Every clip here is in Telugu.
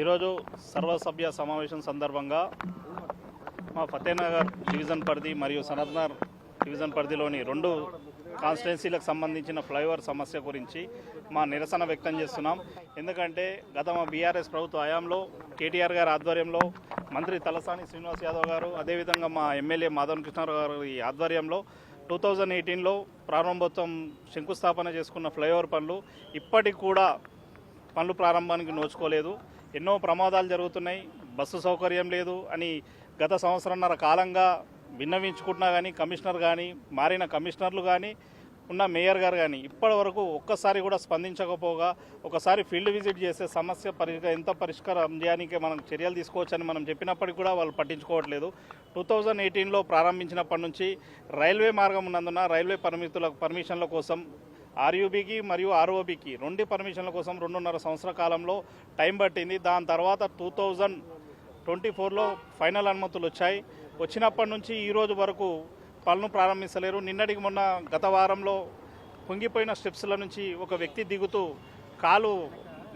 ఈరోజు సర్వసభ్య సమావేశం సందర్భంగా మా ఫతేనగర్ డివిజన్ పరిధి మరియు సనత్నగర్ డివిజన్ పరిధిలోని రెండు కాన్స్టిట్యున్సీలకు సంబంధించిన ఫ్లైఓవర్ సమస్య గురించి మా నిరసన వ్యక్తం చేస్తున్నాం. ఎందుకంటే గత మా బీఆర్ఎస్ ప్రభుత్వ హయాంలో కేటీఆర్ గారి ఆధ్వర్యంలో మంత్రి తలసాని శ్రీనివాస్ యాదవ్ గారు, అదేవిధంగా మా ఎమ్మెల్యే మాధవన్ కృష్ణారావు గారు ఈ ఆధ్వర్యంలో 2018లో ప్రారంభోత్సవం శంకుస్థాపన చేసుకున్న ఫ్లైఓవర్ పనులు ఇప్పటికి కూడా పనులు ప్రారంభానికి నోచుకోలేదు. ఎన్నో ప్రమాదాలు జరుగుతున్నాయి, బస్సు సౌకర్యం లేదు అని గత సంవత్సరంన్నర కాలంగా విన్నవించుకుంటున్నా కానీ కమిషనర్ కానీ, మారిన కమిషనర్లు కానీ, ఉన్న మేయర్ గారు కానీ ఇప్పటి వరకు ఒక్కసారి కూడా స్పందించకపోగా ఒకసారి ఫీల్డ్ విజిట్ చేసే సమస్య ఎంత పరిష్కారం చేయడానికి మనం చర్యలు తీసుకోవచ్చని మనం చెప్పినప్పటికీ కూడా వాళ్ళు పట్టించుకోవట్లేదు. 2018లో ప్రారంభించినప్పటి నుంచి రైల్వే మార్గం ఉన్నందున రైల్వే పర్మిషన్ల కోసం ఆర్యూబీకి మరియు ఆర్ఓబీకి రెండు పర్మిషన్ల కోసం 2.5 సంవత్సరాల కాలంలో టైం పట్టింది. దాని తర్వాత 2024లో ఫైనల్ అనుమతులు వచ్చాయి. వచ్చినప్పటి నుంచి ఈ రోజు వరకు పనులు ప్రారంభించలేరు. నిన్నటికి మొన్న గత వారంలో పొంగిపోయిన స్టెప్స్ల నుంచి ఒక వ్యక్తి దిగుతూ కాలు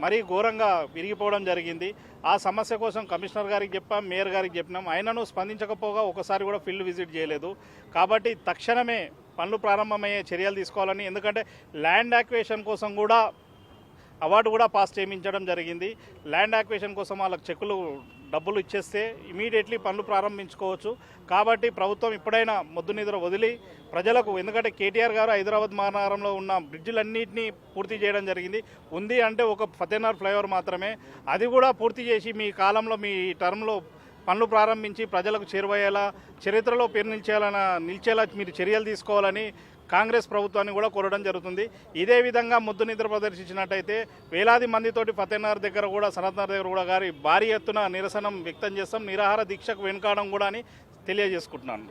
మరీ ఘోరంగా విరిగిపోవడం జరిగింది. ఆ సమస్య కోసం కమిషనర్ గారికి చెప్పాం, మేయర్ గారికి చెప్పినాం. ఆయనను స్పందించకపోగా ఒకసారి కూడా ఫీల్డ్ విజిట్ చేయలేదు. కాబట్టి తక్షణమే పనులు ప్రారంభమయ్యే చర్యలు తీసుకోవాలని, ఎందుకంటే ల్యాండ్ యాక్వేషన్ కోసం కూడా అవార్డు కూడా పాస్ చేయించడం జరిగింది. ల్యాండ్ యాక్వేషన్ కోసం వాళ్ళకి చెక్కులు డబ్బులు ఇచ్చేస్తే ఇమీడియట్లీ పనులు ప్రారంభించుకోవచ్చు. కాబట్టి ప్రభుత్వం ఇప్పుడైనా మొద్దు నిద్ర వదిలి ప్రజలకు, ఎందుకంటే కేటీఆర్ గారు హైదరాబాద్ మహానగరంలో ఉన్న బ్రిడ్జిలన్నింటినీ పూర్తి చేయడం జరిగింది. ఉంది అంటే ఒక ఫతేనగర్ ఫ్లైఓవర్ మాత్రమే. అది కూడా పూర్తి చేసి మీ కాలంలో, మీ టర్మ్లో పనులు ప్రారంభించి ప్రజలకు చేరువయ్యేలా, చరిత్రలో పేరు నిలిచేలా మీరు చర్యలు తీసుకోవాలని కాంగ్రెస్ ప్రభుత్వాన్ని కూడా కోరడం జరుగుతుంది. ఇదే విధంగా ముద్దు నిద్ర ప్రదర్శించినట్టయితే వేలాది మందితోటి ఫతేనగర్ దగ్గర కూడా, సనత్నగర్ దగ్గర కూడా గారి భారీ ఎత్తున నిరసనం వ్యక్తం చేస్తాం. నిరాహార దీక్షకు వెనుకాడడం కూడా అని తెలియజేసుకుంటున్నాను.